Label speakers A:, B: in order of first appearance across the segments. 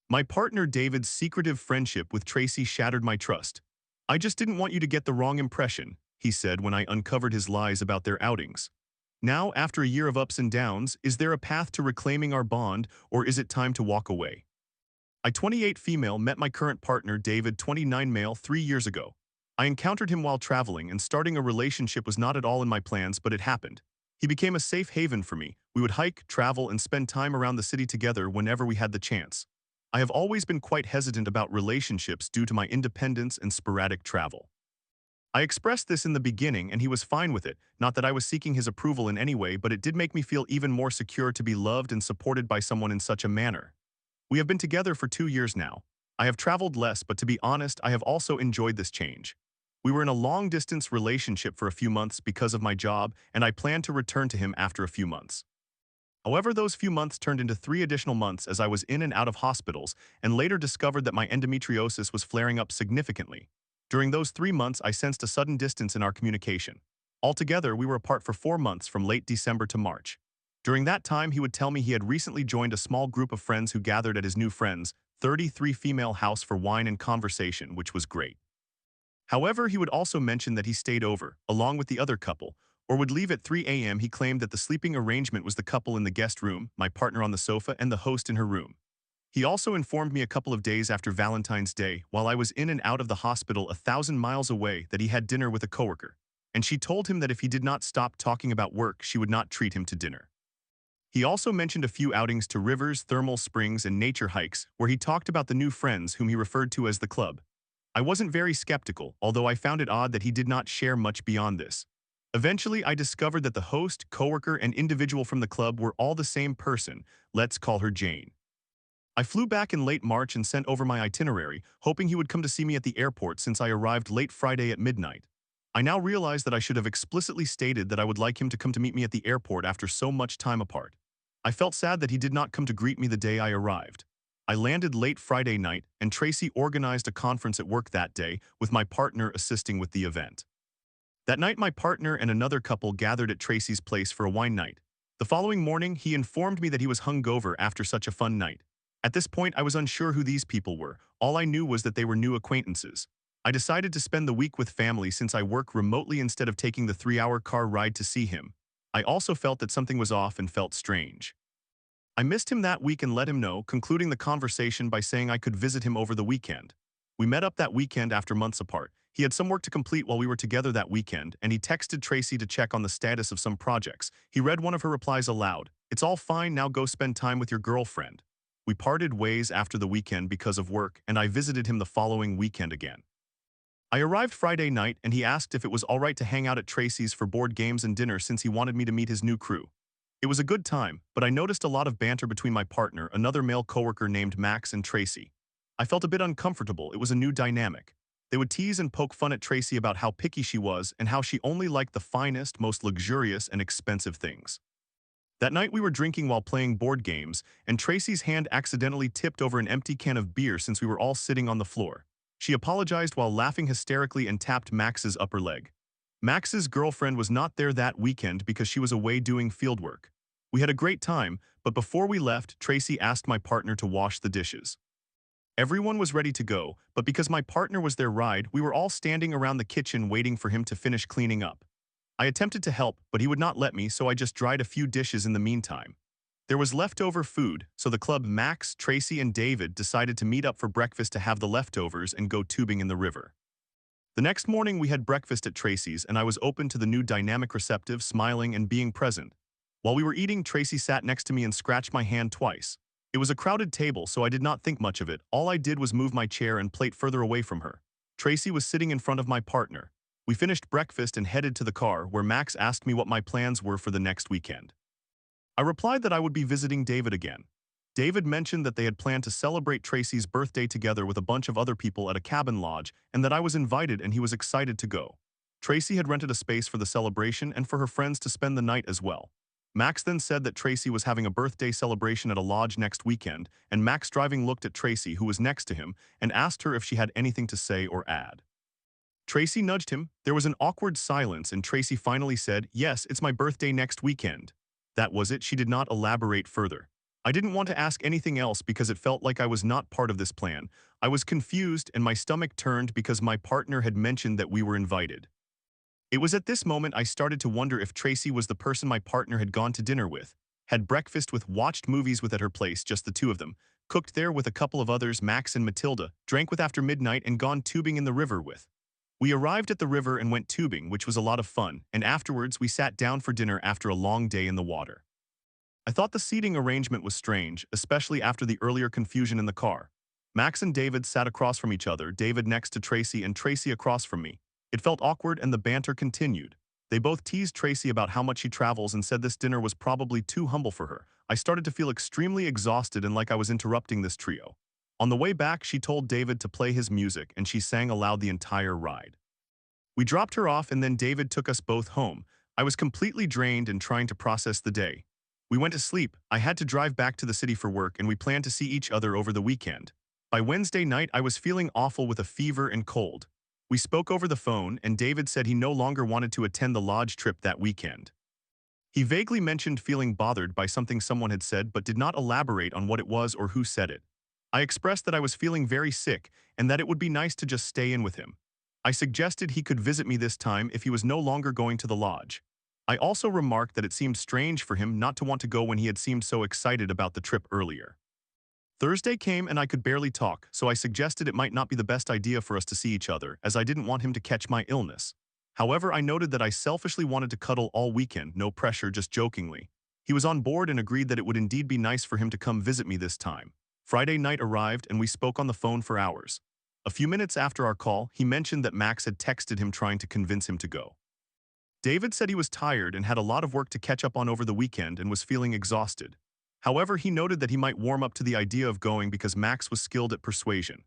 A: My partner David's secretive friendship with Tracy shattered my trust. I just didn't want you to get the wrong impression, he said when I uncovered his lies about their outings. Now, after a year of ups and downs, is there a path to reclaiming our bond, or is it time to walk away? I, 28 female, met my current partner David, 29 male, 3 years ago. I encountered him while traveling, and starting a relationship was not at all in my plans, but it happened. He became a safe haven for me. We would hike, travel, and spend time around the city together whenever we had the chance. I have always been quite hesitant about relationships due to my independence and sporadic travel. I expressed this in the beginning and he was fine with it, not that I was seeking his approval in any way, but it did make me feel even more secure to be loved and supported by someone in such a manner. We have been together for 2 years now. I have traveled less, but to be honest, I have also enjoyed this change. We were in a long-distance relationship for a few months because of my job, and I plan to return to him after a few months. However, those few months turned into 3 additional months as I was in and out of hospitals and later discovered that my endometriosis was flaring up significantly. During those 3 months, I sensed a sudden distance in our communication. Altogether, we were apart for 4 months from late December to March. During that time, he would tell me he had recently joined a small group of friends who gathered at his new friend's 33 female house for wine and conversation, which was great. However, he would also mention that he stayed over, along with the other couple, or would leave at 3 a.m. He claimed that the sleeping arrangement was the couple in the guest room, my partner on the sofa, and the host in her room. He also informed me a couple of days after Valentine's Day, while I was in and out of the hospital 1,000 miles away, that he had dinner with a coworker, and she told him that if he did not stop talking about work, she would not treat him to dinner. He also mentioned a few outings to rivers, thermal springs, and nature hikes, where he talked about the new friends whom he referred to as the club. I wasn't very skeptical, although I found it odd that he did not share much beyond this. Eventually, I discovered that the host, coworker, and individual from the club were all the same person. Let's call her Jane. I flew back in late March and sent over my itinerary, hoping he would come to see me at the airport since I arrived late Friday at midnight. I now realize that I should have explicitly stated that I would like him to come to meet me at the airport after so much time apart. I felt sad that he did not come to greet me the day I arrived. I landed late Friday night, and Tracy organized a conference at work that day, with my partner assisting with the event. That night, my partner and another couple gathered at Tracy's place for a wine night. The following morning, he informed me that he was hungover after such a fun night. At this point, I was unsure who these people were. All I knew was that they were new acquaintances. I decided to spend the week with family since I work remotely instead of taking the 3-hour car ride to see him. I also felt that something was off and felt strange. I missed him that week and let him know, concluding the conversation by saying I could visit him over the weekend. We met up that weekend after months apart. He had some work to complete while we were together that weekend, and he texted Tracy to check on the status of some projects. He read one of her replies aloud. "It's all fine, now go spend time with your girlfriend." We parted ways after the weekend because of work, and I visited him the following weekend again. I arrived Friday night, and he asked if it was all right to hang out at Tracy's for board games and dinner since he wanted me to meet his new crew. It was a good time, but I noticed a lot of banter between my partner, another male coworker named Max, and Tracy. I felt a bit uncomfortable. It was a new dynamic. They would tease and poke fun at Tracy about how picky she was and how she only liked the finest, most luxurious, and expensive things. That night we were drinking while playing board games, and Tracy's hand accidentally tipped over an empty can of beer since we were all sitting on the floor. She apologized while laughing hysterically and tapped Max's upper leg. Max's girlfriend was not there that weekend because she was away doing fieldwork. We had a great time, but before we left, Tracy asked my partner to wash the dishes. Everyone was ready to go, but because my partner was their ride, we were all standing around the kitchen waiting for him to finish cleaning up. I attempted to help, but he would not let me, so I just dried a few dishes in the meantime. There was leftover food, so the club Max, Tracy, and David decided to meet up for breakfast to have the leftovers and go tubing in the river. The next morning we had breakfast at Tracy's, and I was open to the new dynamic, receptive, smiling, and being present. While we were eating, Tracy sat next to me and scratched my hand twice. It was a crowded table, so I did not think much of it. All I did was move my chair and plate further away from her. Tracy was sitting in front of my partner. We finished breakfast and headed to the car, where Max asked me what my plans were for the next weekend. I replied that I would be visiting David again. David mentioned that they had planned to celebrate Tracy's birthday together with a bunch of other people at a cabin lodge, and that I was invited and he was excited to go. Tracy had rented a space for the celebration and for her friends to spend the night as well. Max then said that Tracy was having a birthday celebration at a lodge next weekend, and Max driving looked at Tracy, who was next to him, and asked her if she had anything to say or add. Tracy nudged him. There was an awkward silence, and Tracy finally said, "Yes, it's my birthday next weekend." That was it. She did not elaborate further. I didn't want to ask anything else because it felt like I was not part of this plan. I was confused and my stomach turned because my partner had mentioned that we were invited. It was at this moment I started to wonder if Tracy was the person my partner had gone to dinner with, had breakfast with, watched movies with at her place, just the two of them, cooked there with a couple of others, Max and Matilda, drank with after midnight and gone tubing in the river with. We arrived at the river and went tubing, which was a lot of fun, and afterwards we sat down for dinner after a long day in the water. I thought the seating arrangement was strange, especially after the earlier confusion in the car. Max and David sat across from each other, David next to Tracy and Tracy across from me. It felt awkward and the banter continued. They both teased Tracy about how much she travels and said this dinner was probably too humble for her. I started to feel extremely exhausted and like I was interrupting this trio. On the way back, she told David to play his music and she sang aloud the entire ride. We dropped her off and then David took us both home. I was completely drained and trying to process the day. We went to sleep. I had to drive back to the city for work and we planned to see each other over the weekend. By Wednesday night, I was feeling awful with a fever and cold. We spoke over the phone and David said he no longer wanted to attend the lodge trip that weekend. He vaguely mentioned feeling bothered by something someone had said but did not elaborate on what it was or who said it. I expressed that I was feeling very sick and that it would be nice to just stay in with him. I suggested he could visit me this time if he was no longer going to the lodge. I also remarked that it seemed strange for him not to want to go when he had seemed so excited about the trip earlier. Thursday came and I could barely talk, so I suggested it might not be the best idea for us to see each other, as I didn't want him to catch my illness. However, I noted that I selfishly wanted to cuddle all weekend, no pressure, just jokingly. He was on board and agreed that it would indeed be nice for him to come visit me this time. Friday night arrived and we spoke on the phone for hours. A few minutes after our call, he mentioned that Max had texted him trying to convince him to go. David said he was tired and had a lot of work to catch up on over the weekend and was feeling exhausted. However, he noted that he might warm up to the idea of going because Max was skilled at persuasion.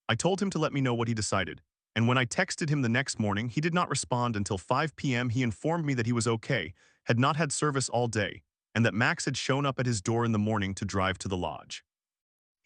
A: I told him to let me know what he decided, and when I texted him the next morning, he did not respond until 5 p.m. He informed me that he was okay, had not had service all day, and that Max had shown up at his door in the morning to drive to the lodge.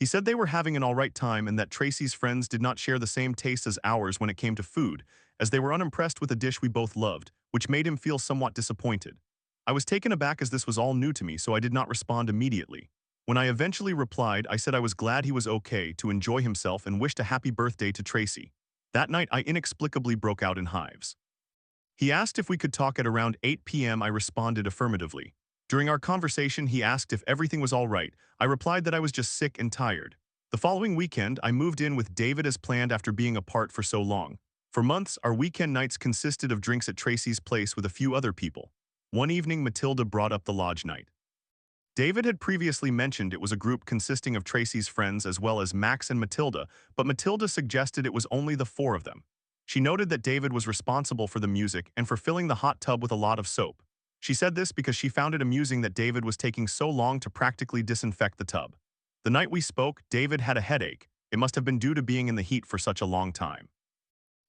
A: He said they were having an alright time and that Tracy's friends did not share the same taste as ours when it came to food, as they were unimpressed with a dish we both loved, which made him feel somewhat disappointed. I was taken aback as this was all new to me, so I did not respond immediately. When I eventually replied, I said I was glad he was okay, to enjoy himself, and wished a happy birthday to Tracy. That night, I inexplicably broke out in hives. He asked if we could talk at around 8 p.m. I responded affirmatively. During our conversation, he asked if everything was all right. I replied that I was just sick and tired. The following weekend, I moved in with David as planned after being apart for so long. For months, our weekend nights consisted of drinks at Tracy's place with a few other people. One evening, Matilda brought up the lodge night. David had previously mentioned it was a group consisting of Tracy's friends as well as Max and Matilda, but Matilda suggested it was only the four of them. She noted that David was responsible for the music and for filling the hot tub with a lot of soap. She said this because she found it amusing that David was taking so long to practically disinfect the tub. The night we spoke, David had a headache. It must have been due to being in the heat for such a long time.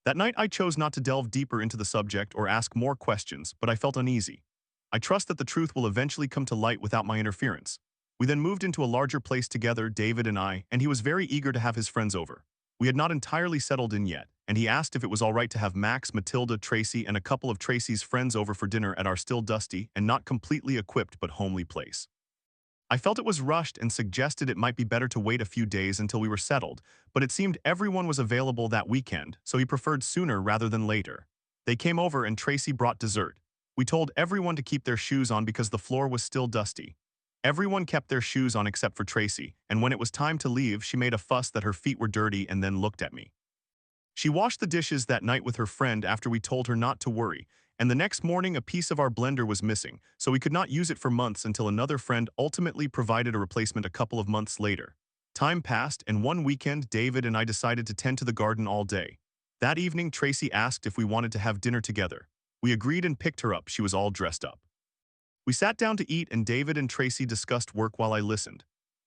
A: That night, I chose not to delve deeper into the subject or ask more questions, but I felt uneasy. I trust that the truth will eventually come to light without my interference. We then moved into a larger place together, David and I, and he was very eager to have his friends over. We had not entirely settled in yet, and he asked if it was all right to have Max, Matilda, Tracy, and a couple of Tracy's friends over for dinner at our still dusty and not completely equipped but homely place. I felt it was rushed and suggested it might be better to wait a few days until we were settled, but it seemed everyone was available that weekend, so he preferred sooner rather than later. They came over and Tracy brought dessert. We told everyone to keep their shoes on because the floor was still dusty. Everyone kept their shoes on except for Tracy, and when it was time to leave, she made a fuss that her feet were dirty and then looked at me. She washed the dishes that night with her friend after we told her not to worry, and the next morning a piece of our blender was missing, so we could not use it for months until another friend ultimately provided a replacement a couple of months later. Time passed, and one weekend, David and I decided to tend to the garden all day. That evening, Tracy asked if we wanted to have dinner together. We agreed and picked her up. She was all dressed up. We sat down to eat and David and Tracy discussed work while I listened.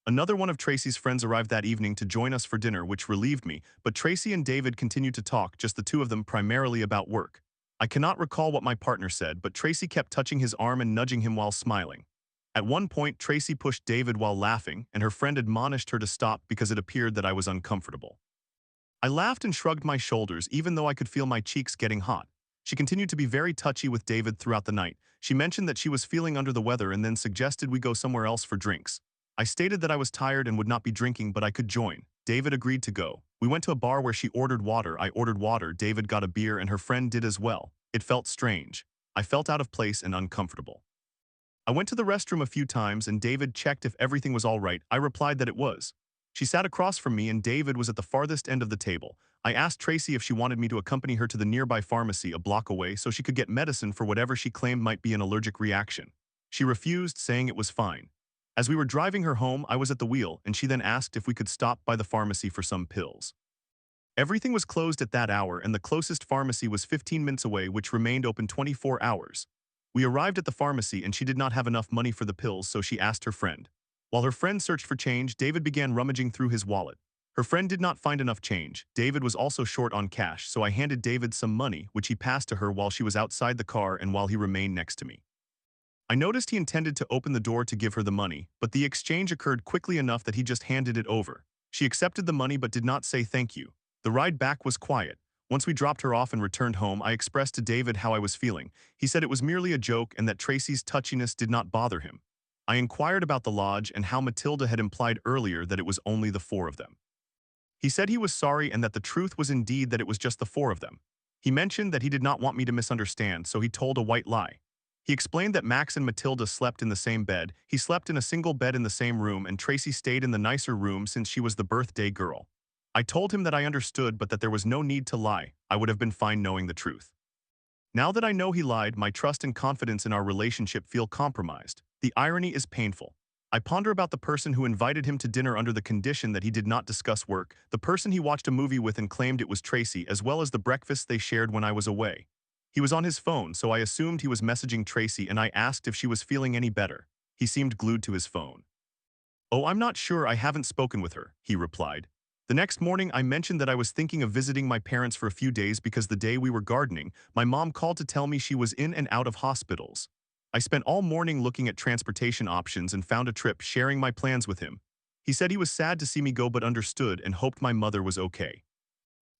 A: Another one of Tracy's friends arrived that evening to join us for dinner, which relieved me, but Tracy and David continued to talk, just the two of them, primarily about work. I cannot recall what my partner said, but Tracy kept touching his arm and nudging him while smiling. At one point, Tracy pushed David while laughing, and her friend admonished her to stop because it appeared that I was uncomfortable. I laughed and shrugged my shoulders, even though I could feel my cheeks getting hot. She continued to be very touchy with David throughout the night. She mentioned that she was feeling under the weather and then suggested we go somewhere else for drinks. I stated that I was tired and would not be drinking, but I could join. David agreed to go. We went to a bar where she ordered water. I ordered water. David got a beer and her friend did as well. It felt strange. I felt out of place and uncomfortable. I went to the restroom a few times and David checked if everything was all right. I replied that it was. She sat across from me and David was at the farthest end of the table. I asked Tracy if she wanted me to accompany her to the nearby pharmacy a block away so she could get medicine for whatever she claimed might be an allergic reaction. She refused, saying it was fine. As we were driving her home, I was at the wheel, and she then asked if we could stop by the pharmacy for some pills. Everything was closed at that hour, and the closest pharmacy was 15 minutes away, which remained open 24 hours. We arrived at the pharmacy, and she did not have enough money for the pills, so she asked her friend. While her friend searched for change, David began rummaging through his wallet. Her friend did not find enough change. David was also short on cash, so I handed David some money, which he passed to her while she was outside the car and while he remained next to me. I noticed he intended to open the door to give her the money, but the exchange occurred quickly enough that he just handed it over. She accepted the money but did not say thank you. The ride back was quiet. Once we dropped her off and returned home, I expressed to David how I was feeling. He said it was merely a joke and that Tracy's touchiness did not bother him. I inquired about the lodge and how Matilda had implied earlier that it was only the four of them. He said he was sorry and that the truth was indeed that it was just the four of them. He mentioned that he did not want me to misunderstand, so he told a white lie. He explained that Max and Matilda slept in the same bed, he slept in a single bed in the same room, and Tracy stayed in the nicer room since she was the birthday girl. I told him that I understood but that there was no need to lie. I would have been fine knowing the truth. Now that I know he lied, my trust and confidence in our relationship feel compromised. The irony is painful. I ponder about the person who invited him to dinner under the condition that he did not discuss work, the person he watched a movie with and claimed it was Tracy, as well as the breakfast they shared when I was away. He was on his phone, so I assumed he was messaging Tracy and I asked if she was feeling any better. He seemed glued to his phone. "Oh, I'm not sure, I haven't spoken with her," he replied. The next morning, I mentioned that I was thinking of visiting my parents for a few days because the day we were gardening, my mom called to tell me she was in and out of hospitals. I spent all morning looking at transportation options and found a trip, sharing my plans with him. He said he was sad to see me go but understood and hoped my mother was okay.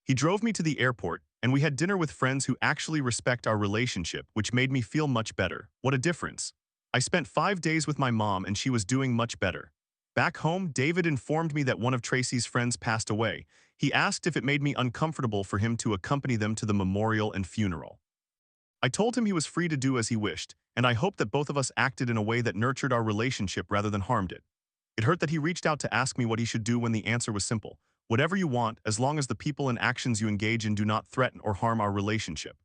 A: He drove me to the airport, and we had dinner with friends who actually respect our relationship, which made me feel much better. What a difference. I spent 5 days with my mom and she was doing much better. Back home, David informed me that one of Tracy's friends passed away. He asked if it made me uncomfortable for him to accompany them to the memorial and funeral. I told him he was free to do as he wished, and I hoped that both of us acted in a way that nurtured our relationship rather than harmed it. It hurt that he reached out to ask me what he should do when the answer was simple: whatever you want, as long as the people and actions you engage in do not threaten or harm our relationship.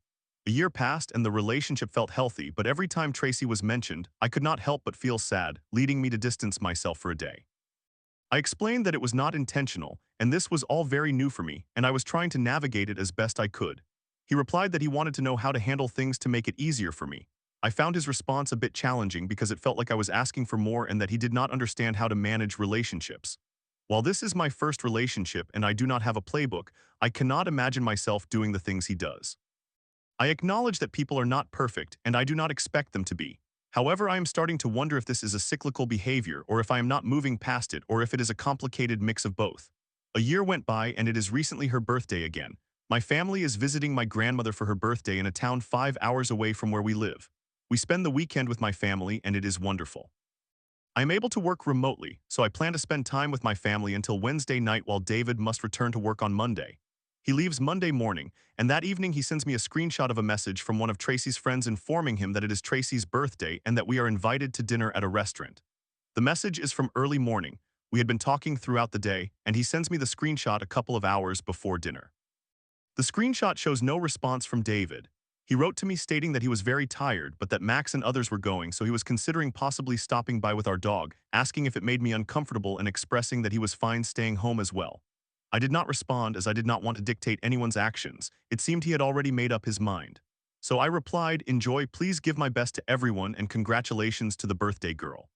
A: A year passed and the relationship felt healthy, but every time Tracy was mentioned, I could not help but feel sad, leading me to distance myself for a day. I explained that it was not intentional, and this was all very new for me, and I was trying to navigate it as best I could. He replied that he wanted to know how to handle things to make it easier for me. I found his response a bit challenging because it felt like I was asking for more and that he did not understand how to manage relationships. While this is my first relationship and I do not have a playbook, I cannot imagine myself doing the things he does. I acknowledge that people are not perfect, and I do not expect them to be. However, I am starting to wonder if this is a cyclical behavior or if I am not moving past it or if it is a complicated mix of both. A year went by and it is recently her birthday again. My family is visiting my grandmother for her birthday in a town 5 hours away from where we live. We spend the weekend with my family and it is wonderful. I am able to work remotely, so I plan to spend time with my family until Wednesday night while David must return to work on Monday. He leaves Monday morning, and that evening he sends me a screenshot of a message from one of Tracy's friends informing him that it is Tracy's birthday and that we are invited to dinner at a restaurant. The message is from early morning. We had been talking throughout the day, and he sends me the screenshot a couple of hours before dinner. The screenshot shows no response from David. He wrote to me stating that he was very tired, but that Max and others were going, so he was considering possibly stopping by with our dog, asking if it made me uncomfortable and expressing that he was fine staying home as well. I did not respond as I did not want to dictate anyone's actions. It seemed he had already made up his mind. So I replied, "Enjoy, please give my best to everyone and congratulations to the birthday girl."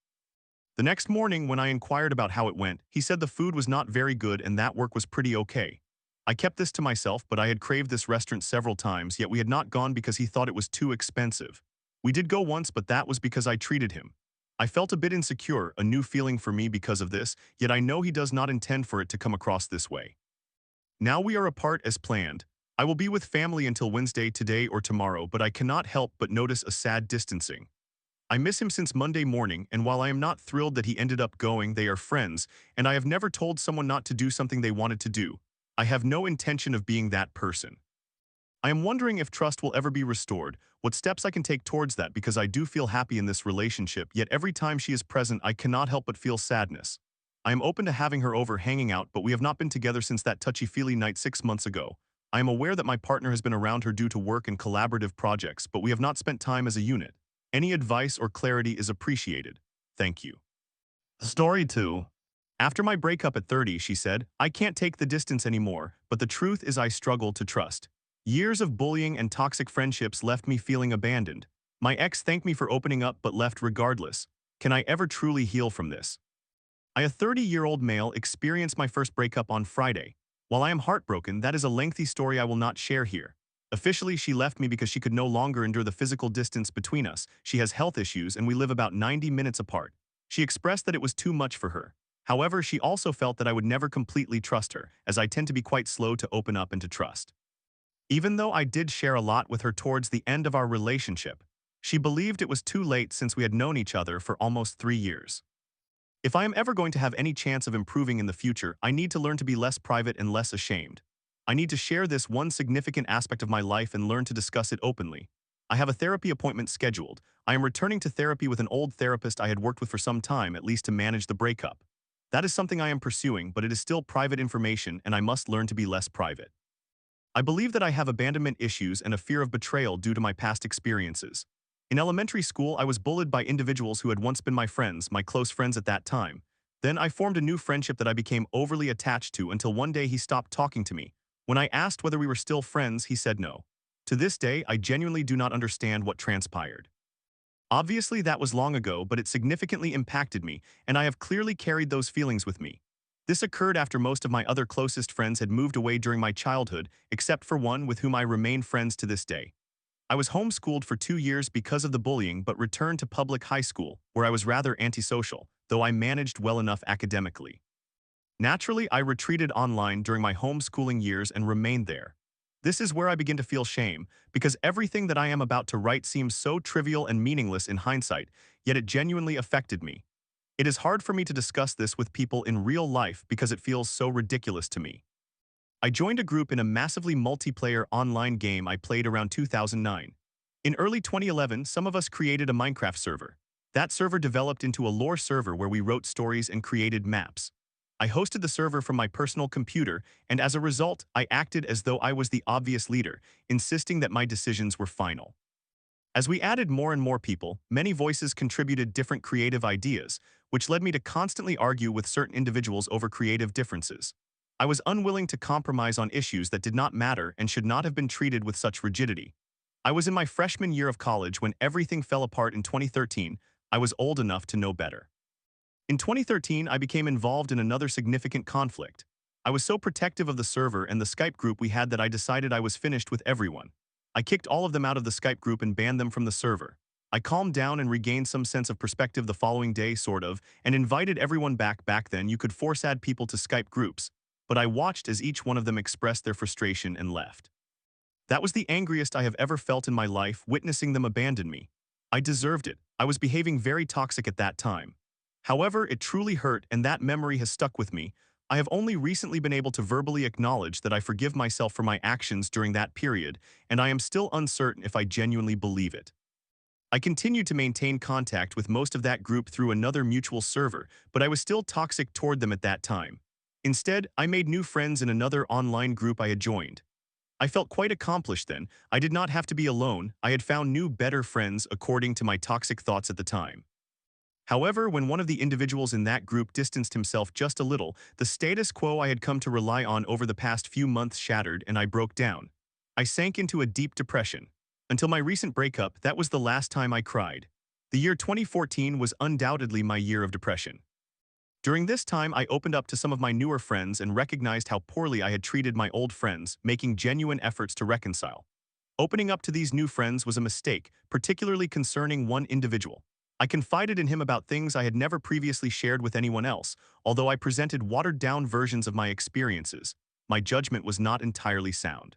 A: The next morning, when I inquired about how it went, he said the food was not very good and that work was pretty okay. I kept this to myself, but I had craved this restaurant several times, yet we had not gone because he thought it was too expensive. We did go once, but that was because I treated him. I felt a bit insecure, a new feeling for me because of this, yet I know he does not intend for it to come across this way. Now we are apart as planned. I will be with family until Wednesday today or tomorrow, but I cannot help but notice a sad distancing. I miss him since Monday morning, and while I am not thrilled that he ended up going, they are friends, and I have never told someone not to do something they wanted to do. I have no intention of being that person. I am wondering if trust will ever be restored, what steps I can take towards that because I do feel happy in this relationship, yet every time she is present I cannot help but feel sadness. I am open to having her over hanging out, but we have not been together since that touchy-feely night 6 months ago. I am aware that my partner has been around her due to work and collaborative projects, but we have not spent time as a unit. Any advice or clarity is appreciated. Thank you. Story 2. After my breakup at 30, she said, I can't take the distance anymore, but the truth is I struggle to trust. Years of bullying and toxic friendships left me feeling abandoned. My ex thanked me for opening up but left regardless. Can I ever truly heal from this? I, a 30-year-old male, experienced my first breakup on Friday. While I am heartbroken, that is a lengthy story I will not share here. Officially, she left me because she could no longer endure the physical distance between us. She has health issues and we live about 90 minutes apart. She expressed that it was too much for her. However, she also felt that I would never completely trust her, as I tend to be quite slow to open up and to trust. Even though I did share a lot with her towards the end of our relationship, she believed it was too late since we had known each other for almost 3 years. If I am ever going to have any chance of improving in the future, I need to learn to be less private and less ashamed. I need to share this one significant aspect of my life and learn to discuss it openly. I have a therapy appointment scheduled. I am returning to therapy with an old therapist I had worked with for some time, at least to manage the breakup. That is something I am pursuing, but it is still private information and I must learn to be less private. I believe that I have abandonment issues and a fear of betrayal due to my past experiences. In elementary school, I was bullied by individuals who had once been my friends, my close friends at that time. Then I formed a new friendship that I became overly attached to until one day he stopped talking to me. When I asked whether we were still friends, he said no. To this day, I genuinely do not understand what transpired. Obviously, that was long ago, but it significantly impacted me, and I have clearly carried those feelings with me. This occurred after most of my other closest friends had moved away during my childhood, except for one with whom I remain friends to this day. I was homeschooled for 2 years because of the bullying but returned to public high school, where I was rather antisocial, though I managed well enough academically. Naturally, I retreated online during my homeschooling years and remained there. This is where I begin to feel shame, because everything that I am about to write seems so trivial and meaningless in hindsight, yet it genuinely affected me. It is hard for me to discuss this with people in real life because it feels so ridiculous to me. I joined a group in a massively multiplayer online game I played around 2009. In early 2011, some of us created a Minecraft server. That server developed into a lore server where we wrote stories and created maps. I hosted the server from my personal computer, and as a result, I acted as though I was the obvious leader, insisting that my decisions were final. As we added more and more people, many voices contributed different creative ideas, which led me to constantly argue with certain individuals over creative differences. I was unwilling to compromise on issues that did not matter and should not have been treated with such rigidity. I was in my freshman year of college when everything fell apart in 2013. I was old enough to know better. In 2013, I became involved in another significant conflict. I was so protective of the server and the Skype group we had that I decided I was finished with everyone. I kicked all of them out of the Skype group and banned them from the server. I calmed down and regained some sense of perspective the following day, sort of, and invited everyone back. Back then, you could force add people to Skype groups, but I watched as each one of them expressed their frustration and left. That was the angriest I have ever felt in my life, witnessing them abandon me. I deserved it. I was behaving very toxic at that time. However, it truly hurt, and that memory has stuck with me. I have only recently been able to verbally acknowledge that I forgive myself for my actions during that period, and I am still uncertain if I genuinely believe it. I continued to maintain contact with most of that group through another mutual server, but I was still toxic toward them at that time. Instead, I made new friends in another online group I had joined. I felt quite accomplished then. I did not have to be alone. I had found new, better friends according to my toxic thoughts at the time. However, when one of the individuals in that group distanced himself just a little, the status quo I had come to rely on over the past few months shattered and I broke down. I sank into a deep depression. Until my recent breakup, that was the last time I cried. The year 2014 was undoubtedly my year of depression. During this time, I opened up to some of my newer friends and recognized how poorly I had treated my old friends, making genuine efforts to reconcile. Opening up to these new friends was a mistake, particularly concerning one individual. I confided in him about things I had never previously shared with anyone else, although I presented watered-down versions of my experiences. My judgment was not entirely sound.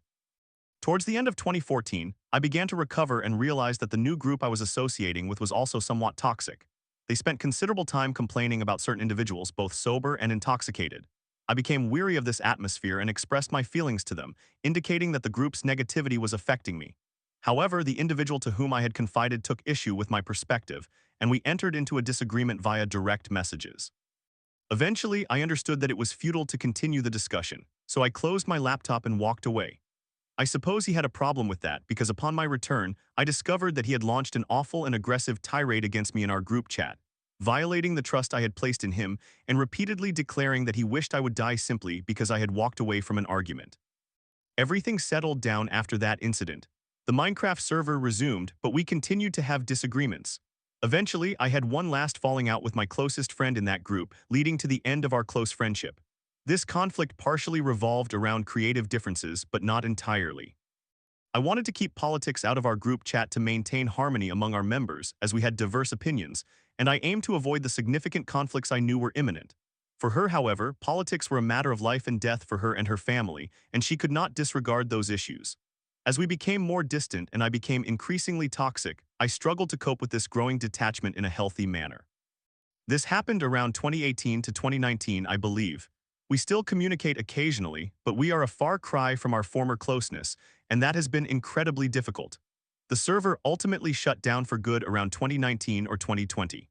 A: Towards the end of 2014, I began to recover and realized that the new group I was associating with was also somewhat toxic. They spent considerable time complaining about certain individuals, both sober and intoxicated. I became weary of this atmosphere and expressed my feelings to them, indicating that the group's negativity was affecting me. However, the individual to whom I had confided took issue with my perspective, and we entered into a disagreement via direct messages. Eventually, I understood that it was futile to continue the discussion, so I closed my laptop and walked away. I suppose he had a problem with that because upon my return, I discovered that he had launched an awful and aggressive tirade against me in our group chat, violating the trust I had placed in him and repeatedly declaring that he wished I would die simply because I had walked away from an argument. Everything settled down after that incident. The Minecraft server resumed, but we continued to have disagreements. Eventually, I had one last falling out with my closest friend in that group, leading to the end of our close friendship. This conflict partially revolved around creative differences, but not entirely. I wanted to keep politics out of our group chat to maintain harmony among our members, as we had diverse opinions, and I aimed to avoid the significant conflicts I knew were imminent. For her, however, politics were a matter of life and death for her and her family, and she could not disregard those issues. As we became more distant and I became increasingly toxic, I struggled to cope with this growing detachment in a healthy manner. This happened around 2018 to 2019, I believe. We still communicate occasionally, but we are a far cry from our former closeness, and that has been incredibly difficult. The server ultimately shut down for good around 2019 or 2020.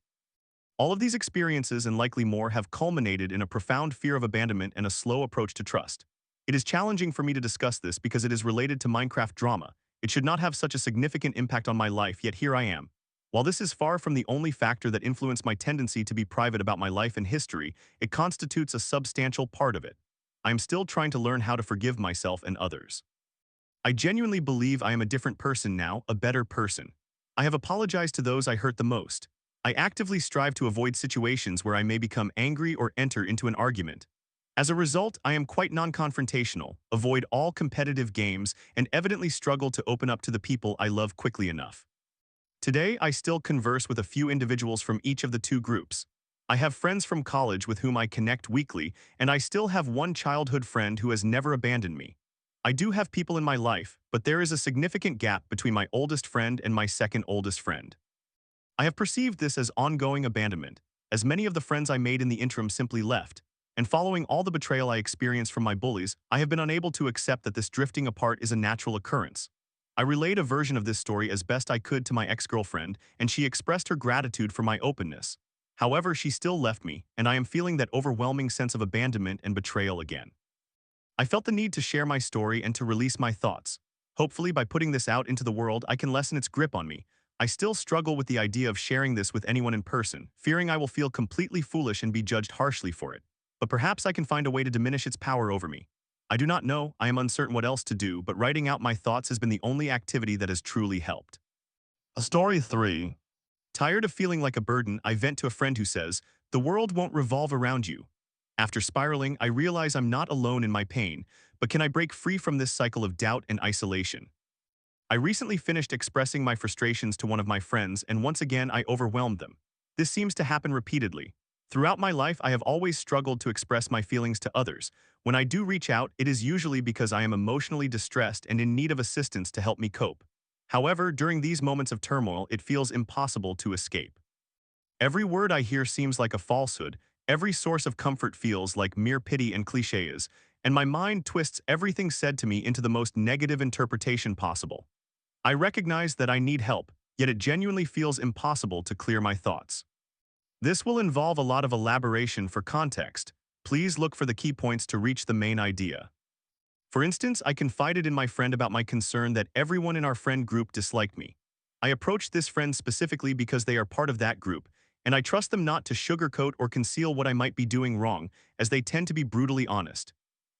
A: All of these experiences and likely more have culminated in a profound fear of abandonment and a slow approach to trust. It is challenging for me to discuss this because it is related to Minecraft drama. It should not have such a significant impact on my life, yet here I am. While this is far from the only factor that influenced my tendency to be private about my life and history, it constitutes a substantial part of it. I am still trying to learn how to forgive myself and others. I genuinely believe I am a different person now, a better person. I have apologized to those I hurt the most. I actively strive to avoid situations where I may become angry or enter into an argument. As a result, I am quite non-confrontational, avoid all competitive games, and evidently struggle to open up to the people I love quickly enough. Today, I still converse with a few individuals from each of the two groups. I have friends from college with whom I connect weekly, and I still have one childhood friend who has never abandoned me. I do have people in my life, but there is a significant gap between my oldest friend and my second oldest friend. I have perceived this as ongoing abandonment, as many of the friends I made in the interim simply left, and following all the betrayal I experienced from my bullies, I have been unable to accept that this drifting apart is a natural occurrence. I relayed a version of this story as best I could to my ex-girlfriend, and she expressed her gratitude for my openness. However, she still left me, and I am feeling that overwhelming sense of abandonment and betrayal again. I felt the need to share my story and to release my thoughts. Hopefully, by putting this out into the world, I can lessen its grip on me. I still struggle with the idea of sharing this with anyone in person, fearing I will feel completely foolish and be judged harshly for it. But perhaps I can find a way to diminish its power over me. I do not know, I am uncertain what else to do, but writing out my thoughts has been the only activity that has truly helped. Story 3. Tired of feeling like a burden, I vent to a friend who says, "The world won't revolve around you." After spiraling, I realize I'm not alone in my pain, but can I break free from this cycle of doubt and isolation? I recently finished expressing my frustrations to one of my friends, and once again I overwhelmed them. This seems to happen repeatedly. Throughout my life, I have always struggled to express my feelings to others. When I do reach out, it is usually because I am emotionally distressed and in need of assistance to help me cope. However, during these moments of turmoil, it feels impossible to escape. Every word I hear seems like a falsehood, every source of comfort feels like mere pity and cliches, and my mind twists everything said to me into the most negative interpretation possible. I recognize that I need help, yet it genuinely feels impossible to clear my thoughts. This will involve a lot of elaboration for context. Please look for the key points to reach the main idea. For instance, I confided in my friend about my concern that everyone in our friend group disliked me. I approached this friend specifically because they are part of that group, and I trust them not to sugarcoat or conceal what I might be doing wrong, as they tend to be brutally honest.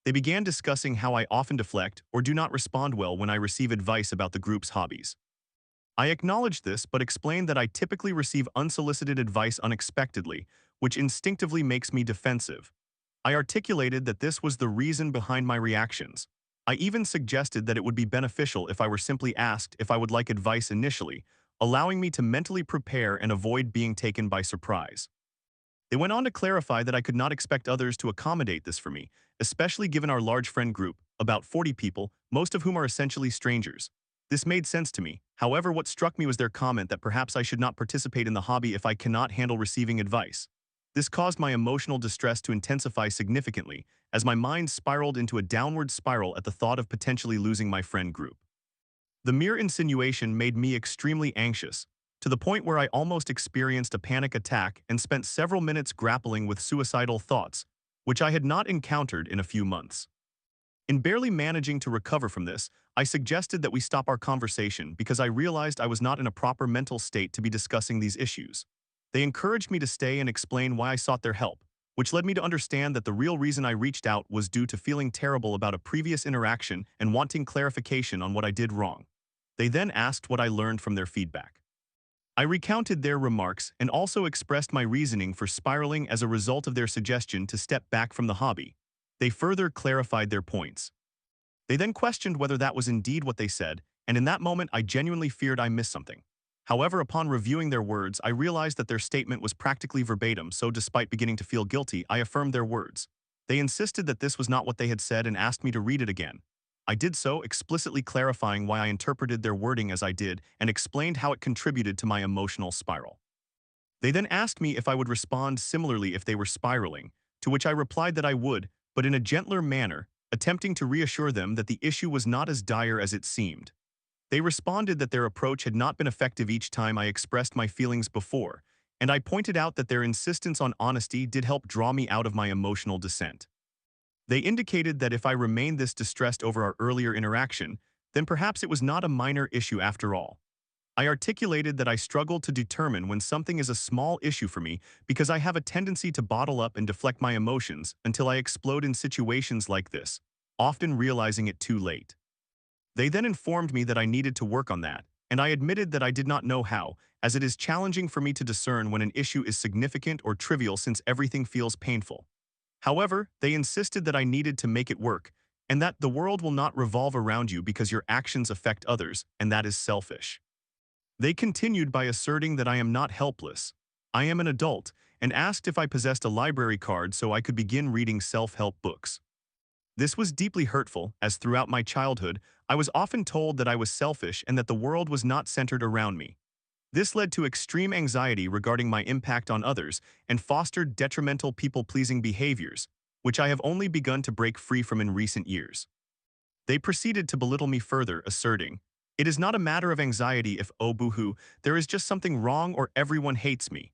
A: They began discussing how I often deflect or do not respond well when I receive advice about the group's hobbies. I acknowledged this but explained that I typically receive unsolicited advice unexpectedly, which instinctively makes me defensive. I articulated that this was the reason behind my reactions. I even suggested that it would be beneficial if I were simply asked if I would like advice initially, allowing me to mentally prepare and avoid being taken by surprise. They went on to clarify that I could not expect others to accommodate this for me, especially given our large friend group, about 40 people, most of whom are essentially strangers. This made sense to me. However, what struck me was their comment that perhaps I should not participate in the hobby if I cannot handle receiving advice. This caused my emotional distress to intensify significantly, as my mind spiraled into a downward spiral at the thought of potentially losing my friend group. The mere insinuation made me extremely anxious, to the point where I almost experienced a panic attack and spent several minutes grappling with suicidal thoughts, which I had not encountered in a few months. In barely managing to recover from this, I suggested that we stop our conversation because I realized I was not in a proper mental state to be discussing these issues. They encouraged me to stay and explain why I sought their help, which led me to understand that the real reason I reached out was due to feeling terrible about a previous interaction and wanting clarification on what I did wrong. They then asked what I learned from their feedback. I recounted their remarks and also expressed my reasoning for spiraling as a result of their suggestion to step back from the hobby. They further clarified their points. They then questioned whether that was indeed what they said, and in that moment I genuinely feared I missed something. However, upon reviewing their words, I realized that their statement was practically verbatim, so despite beginning to feel guilty, I affirmed their words. They insisted that this was not what they had said and asked me to read it again. I did so, explicitly clarifying why I interpreted their wording as I did and explained how it contributed to my emotional spiral. They then asked me if I would respond similarly if they were spiraling, to which I replied that I would, but in a gentler manner, attempting to reassure them that the issue was not as dire as it seemed. They responded that their approach had not been effective each time I expressed my feelings before, and I pointed out that their insistence on honesty did help draw me out of my emotional descent. They indicated that if I remained this distressed over our earlier interaction, then perhaps it was not a minor issue after all. I articulated that I struggle to determine when something is a small issue for me because I have a tendency to bottle up and deflect my emotions until I explode in situations like this, often realizing it too late. They then informed me that I needed to work on that, and I admitted that I did not know how, as it is challenging for me to discern when an issue is significant or trivial since everything feels painful. However, they insisted that I needed to make it work, and that the world will not revolve around you because your actions affect others, and that is selfish. They continued by asserting that I am not helpless. I am an adult, and asked if I possessed a library card so I could begin reading self-help books. This was deeply hurtful, as throughout my childhood, I was often told that I was selfish and that the world was not centered around me. This led to extreme anxiety regarding my impact on others and fostered detrimental people-pleasing behaviors, which I have only begun to break free from in recent years. They proceeded to belittle me further, asserting, "It is not a matter of anxiety if, oh boo-hoo, there is just something wrong or everyone hates me,"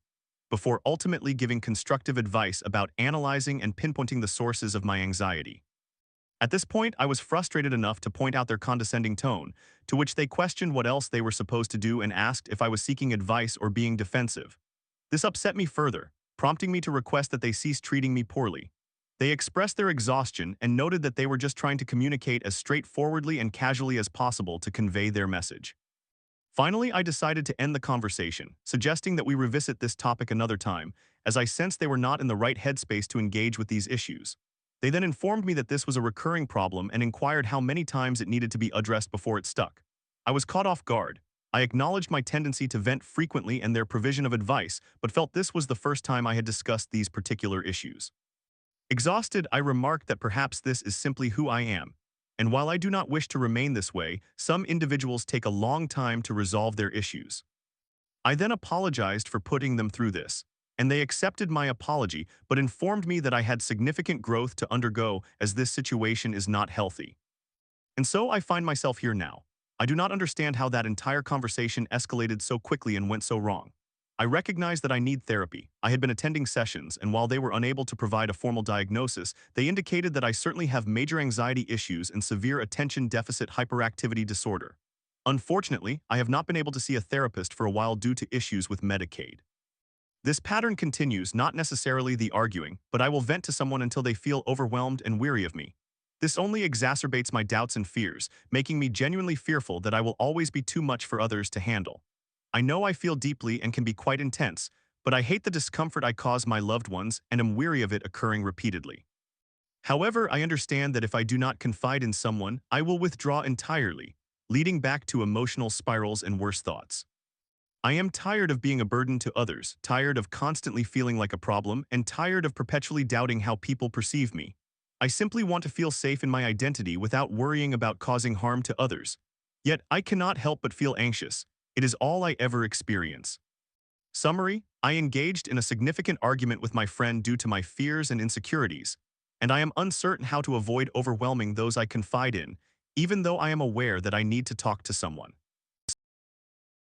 A: before ultimately giving constructive advice about analyzing and pinpointing the sources of my anxiety. At this point, I was frustrated enough to point out their condescending tone, to which they questioned what else they were supposed to do and asked if I was seeking advice or being defensive. This upset me further, prompting me to request that they cease treating me poorly. They expressed their exhaustion and noted that they were just trying to communicate as straightforwardly and casually as possible to convey their message. Finally, I decided to end the conversation, suggesting that we revisit this topic another time, as I sensed they were not in the right headspace to engage with these issues. They then informed me that this was a recurring problem and inquired how many times it needed to be addressed before it stuck. I was caught off guard. I acknowledged my tendency to vent frequently and their provision of advice, but felt this was the first time I had discussed these particular issues. Exhausted, I remarked that perhaps this is simply who I am, and while I do not wish to remain this way, some individuals take a long time to resolve their issues. I then apologized for putting them through this, and they accepted my apology but informed me that I had significant growth to undergo as this situation is not healthy. And so I find myself here now. I do not understand how that entire conversation escalated so quickly and went so wrong. I recognize that I need therapy. I had been attending sessions, and while they were unable to provide a formal diagnosis, they indicated that I certainly have major anxiety issues and severe attention deficit hyperactivity disorder. Unfortunately, I have not been able to see a therapist for a while due to issues with Medicaid. This pattern continues, not necessarily the arguing, but I will vent to someone until they feel overwhelmed and weary of me. This only exacerbates my doubts and fears, making me genuinely fearful that I will always be too much for others to handle. I know I feel deeply and can be quite intense, but I hate the discomfort I cause my loved ones and am weary of it occurring repeatedly. However, I understand that if I do not confide in someone, I will withdraw entirely, leading back to emotional spirals and worse thoughts. I am tired of being a burden to others, tired of constantly feeling like a problem, and tired of perpetually doubting how people perceive me. I simply want to feel safe in my identity without worrying about causing harm to others. Yet I cannot help but feel anxious. It is all I ever experience. Summary: I engaged in a significant argument with my friend due to my fears and insecurities, and I am uncertain how to avoid overwhelming those I confide in, even though I am aware that I need to talk to someone.